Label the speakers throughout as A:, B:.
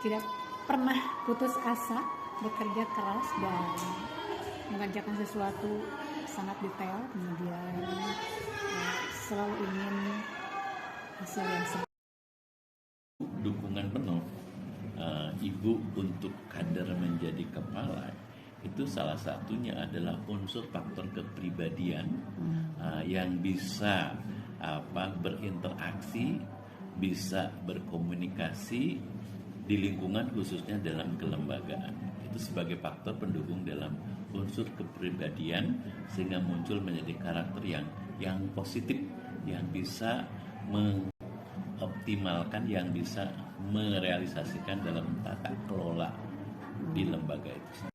A: tidak pernah putus asa, bekerja keras dan mengerjakan sesuatu sangat detail, kemudian selalu ingin hasil yang sempurna.
B: Dukungan penuh ibu untuk kader menjadi kepala itu salah satunya adalah unsur faktor kepribadian yang bisa berinteraksi, bisa berkomunikasi di lingkungan khususnya dalam kelembagaan. Itu sebagai faktor pendukung dalam unsur kepribadian sehingga muncul menjadi karakter yang positif, yang bisa mengoptimalkan, yang bisa merealisasikan dalam tata kelola di lembaga itu.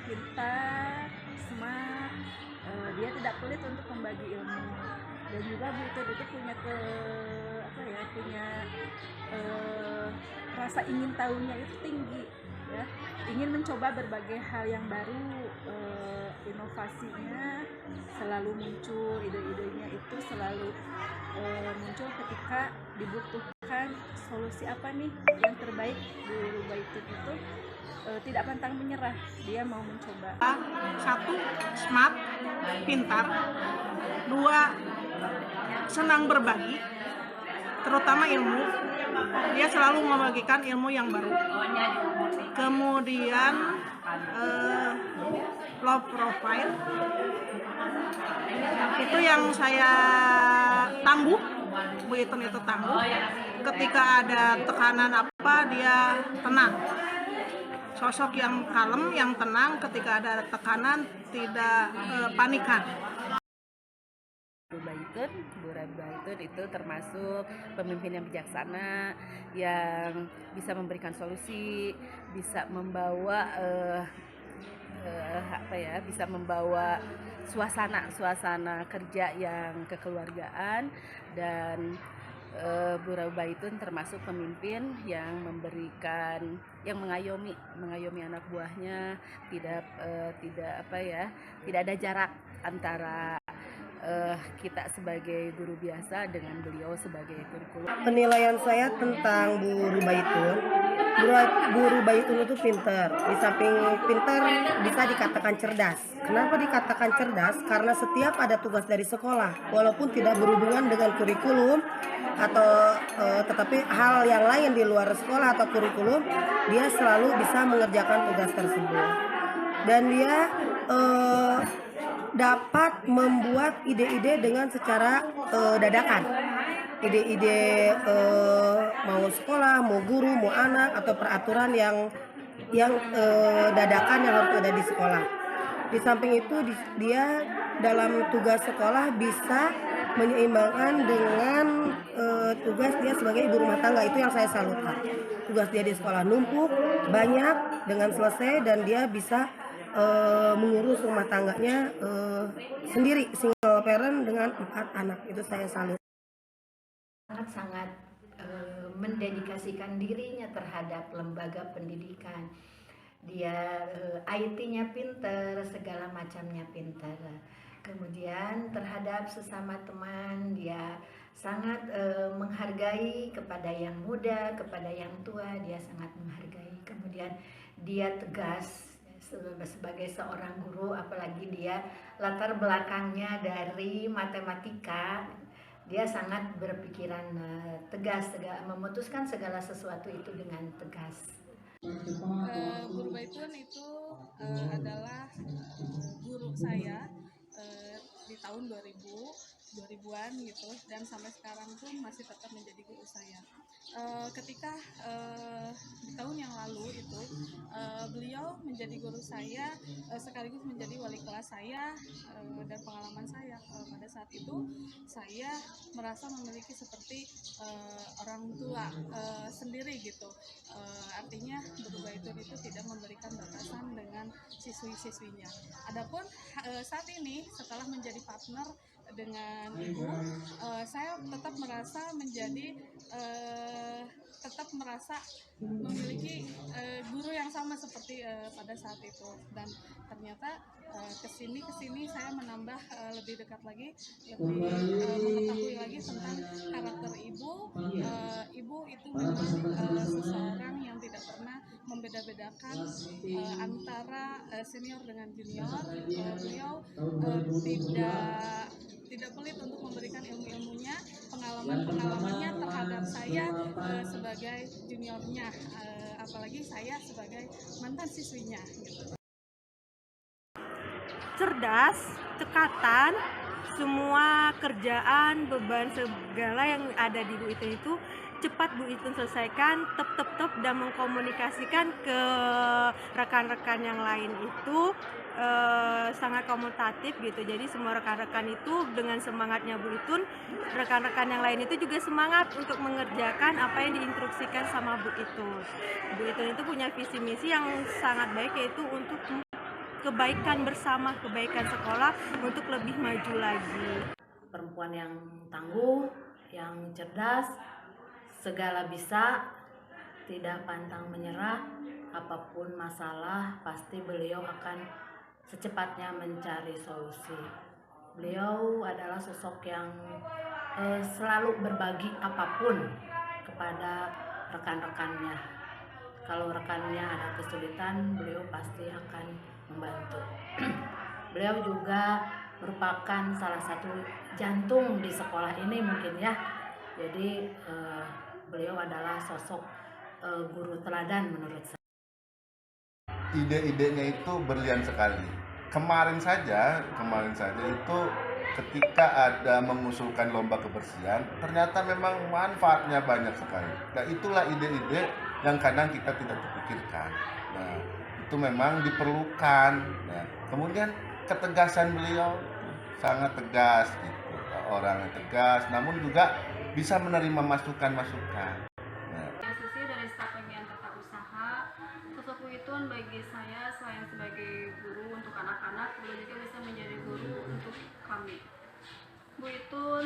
C: Pintar, smart, dia tidak pelit untuk membagi ilmu, dan juga Bu Itun itu punya rasa ingin tahunya itu tinggi, ya, ingin mencoba berbagai hal yang baru, inovasinya selalu muncul, ide-idenya itu selalu muncul ketika dibutuhkan solusi apa nih yang terbaik. Bu Baitun itu tidak pantang menyerah, dia mau mencoba.
D: 1. Smart, pintar. 2. Senang berbagi, terutama ilmu. Dia selalu membagikan ilmu yang baru. Kemudian low profile, itu yang saya tangguh. Bu Itun itu tangguh. Ketika ada tekanan apa, dia tenang. Sosok yang kalem, yang tenang ketika ada tekanan, tidak panikan.
C: Bu Baitun itu termasuk pemimpin yang bijaksana, yang bisa memberikan solusi, bisa membawa bisa membawa suasana kerja yang kekeluargaan. Dan Bu Baitun termasuk pemimpin yang mengayomi anak buahnya, tidak ada jarak antara kita sebagai guru biasa dengan beliau sebagai kurikulum.
E: Penilaian saya tentang Bu Baitun, Bu Baitun itu pintar. Di samping pintar bisa dikatakan cerdas. Kenapa dikatakan cerdas? Karena setiap ada tugas dari sekolah, walaupun tidak berhubungan dengan kurikulum atau tetapi hal yang lain di luar sekolah atau kurikulum, dia selalu bisa mengerjakan tugas tersebut. Dan dia dapat membuat ide-ide dengan secara dadakan. Ide-ide mau sekolah, mau guru, mau anak, atau peraturan yang dadakan yang harus ada di sekolah. Di samping itu dia dalam tugas sekolah bisa menyeimbangkan dengan tugas dia sebagai ibu rumah tangga. Itu yang saya salutkan. Tugas dia di sekolah numpuk, banyak dengan selesai, dan dia bisa mengurus rumah tangganya sendiri, single parent dengan 4 anak. Itu saya salut.
F: Sangat mendedikasikan dirinya terhadap lembaga pendidikan. Dia IT-nya pinter, segala macamnya pinter. Kemudian terhadap sesama teman dia sangat menghargai, kepada yang muda, kepada yang tua dia sangat menghargai. Kemudian dia tegas sebagai seorang guru, apalagi dia latar belakangnya dari matematika. Dia sangat berpikiran tegas, memutuskan segala sesuatu itu dengan tegas.
G: Guru Baitun itu adalah guru saya di tahun 2000-an gitu, dan sampai sekarang pun masih tetap menjadi guru saya. Ketika di tahun yang lalu itu beliau menjadi guru saya sekaligus menjadi wali kelas saya, dan pengalaman saya pada saat itu saya merasa memiliki seperti orang tua sendiri gitu. Artinya Guru Baitun itu tidak memberikan batasan dengan siswi-siswinya. Adapun saat ini setelah menjadi partner dengan ibu, saya tetap merasa tetap merasa memiliki guru yang sama seperti pada saat itu, dan ternyata kesini saya menambah lebih dekat lagi, lebih mengetahui lagi tentang karakter ibu. Ibu itu memang seseorang yang tidak pernah membeda-bedakan antara senior dengan junior. Beliau tidak pelit untuk memberikan ilmu-ilmunya, pengalamannya terhadap saya sebagai juniornya, apalagi saya sebagai mantan siswinya gitu.
H: Cerdas, cekatan, semua kerjaan, beban segala yang ada di Bu Itun itu cepat Bu Itun selesaikan, tep dan mengkomunikasikan ke rekan-rekan yang lain itu sangat komutatif gitu. Jadi semua rekan-rekan itu dengan semangatnya Bu Itun, rekan-rekan yang lain itu juga semangat untuk mengerjakan apa yang diinstruksikan sama Bu Itun. Bu Itun itu punya visi misi yang sangat baik, yaitu untuk kebaikan bersama, kebaikan sekolah untuk lebih maju lagi.
I: Perempuan yang tangguh, yang cerdas, segala bisa, tidak pantang menyerah, apapun masalah pasti beliau akan secepatnya mencari solusi. Beliau adalah sosok yang selalu berbagi apapun kepada rekan-rekannya. Kalau rekannya ada kesulitan, beliau pasti akan membantu. Beliau juga merupakan salah satu jantung di sekolah ini mungkin ya. Jadi beliau adalah sosok guru teladan menurut saya.
J: Ide-idenya itu berlian sekali. Kemarin saja itu ketika ada mengusulkan lomba kebersihan, ternyata memang manfaatnya banyak sekali. Nah, itulah ide-ide yang kadang kita tidak terpikirkan. Nah, itu memang diperlukan. Nah, kemudian ketegasan beliau sangat tegas gitu. Orang yang tegas namun juga bisa menerima masukan-masukan.
K: Sisi dari staf bagian tata usaha, sosok Bu Itun bagi saya selain sebagai guru untuk anak-anak, beliau juga bisa menjadi guru untuk kami. Bu Itun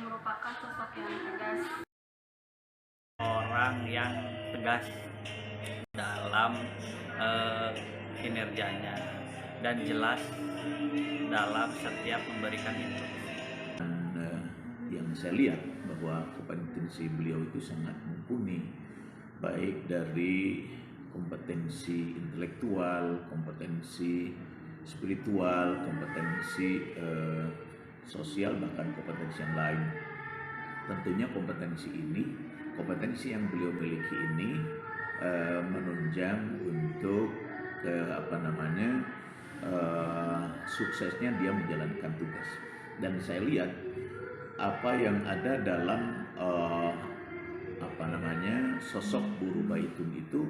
K: merupakan sosok yang tegas.
L: Orang yang tegas dalam kinerjanya dan jelas dalam setiap memberikan instruksi.
B: Yang saya lihat bahwa kompetensi beliau itu sangat mumpuni, baik dari kompetensi intelektual, kompetensi spiritual, kompetensi sosial, bahkan kompetensi yang lain. Tentunya kompetensi yang beliau miliki ini menunjang untuk suksesnya dia menjalankan tugas. Dan saya lihat apa yang ada dalam sosok Bu Rubaitun itu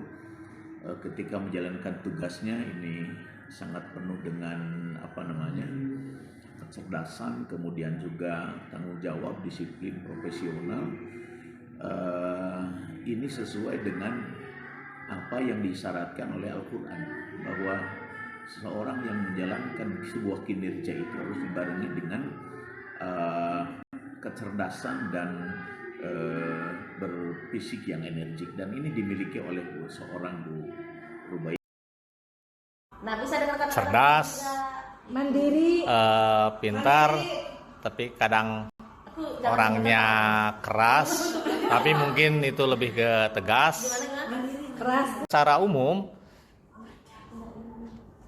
B: ketika menjalankan tugasnya ini sangat penuh dengan kecerdasan, kemudian juga tanggung jawab, disiplin, profesional. Ini sesuai dengan apa yang disyaratkan oleh Al-Quran, bahwa seseorang yang menjalankan sebuah kinerja itu harus dibarengi dengan kecerdasan dan berfisik yang energik, dan ini dimiliki oleh seorang Bu Rubaitun.
M: Nah, bisa dengan kata-kata
N: cerdas,
M: mandiri,
N: pintar, tapi kadang orangnya keras, tapi mungkin itu lebih ke tegas.
M: keras.
N: Secara umum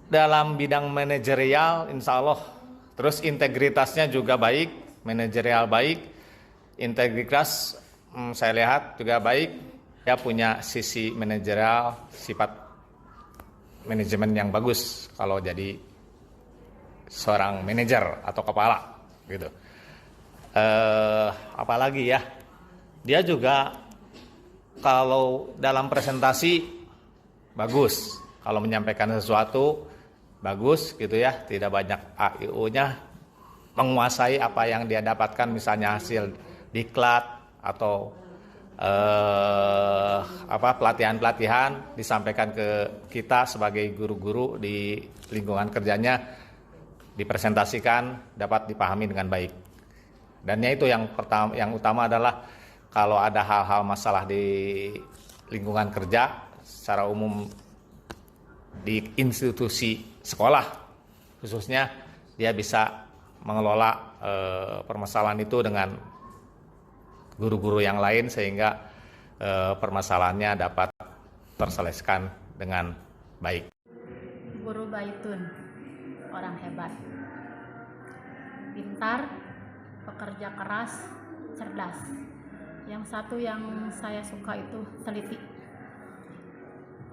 N: dalam bidang manajerial insya Allah, terus integritasnya juga baik, manajerial baik, integritas saya lihat juga baik. Dia punya sisi manajerial, sifat manajemen yang bagus kalau jadi seorang manajer atau kepala gitu. Apalagi ya, dia juga kalau dalam presentasi bagus, kalau menyampaikan sesuatu bagus gitu ya, tidak banyak AIU-nya, menguasai apa yang dia dapatkan, misalnya hasil diklat atau pelatihan-pelatihan disampaikan ke kita sebagai guru-guru di lingkungan kerjanya, dipresentasikan, dapat dipahami dengan baik. Dan itu yang utama adalah kalau ada hal-hal masalah di lingkungan kerja secara umum di institusi sekolah khususnya, dia bisa mengelola permasalahan itu dengan guru-guru yang lain sehingga permasalahannya dapat terselesaikan dengan baik.
O: Guru Baitun orang hebat, pintar, pekerja keras, cerdas. Yang satu yang saya suka itu teliti.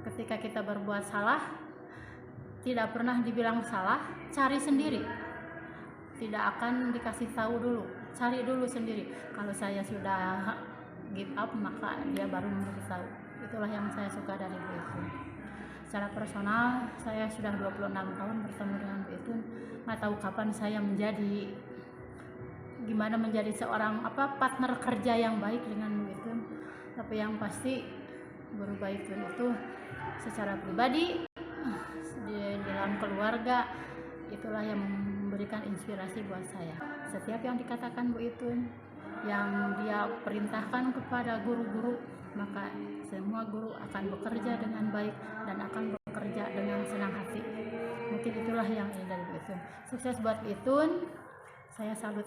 O: Ketika kita berbuat salah, tidak pernah dibilang salah, cari sendiri. Tidak akan dikasih tahu dulu, cari dulu sendiri. Kalau saya sudah give up, maka dia baru memberitahu. Itulah yang saya suka dari Bu Itun. Secara personal, saya sudah 26 tahun bertemu dengan Bu Itun. Nggak tahu kapan saya gimana menjadi seorang partner kerja yang baik dengan Bu Itun. Tapi yang pasti Guru Baitun itu secara pribadi, di dalam keluarga, itulah yang memberikan inspirasi buat saya. Setiap yang dikatakan Bu Itun, yang dia perintahkan kepada guru-guru, maka semua guru akan bekerja dengan baik dan akan bekerja dengan senang hati. Mungkin itulah yang ini dari Bu Itun. Sukses buat Bu Itun, saya salut.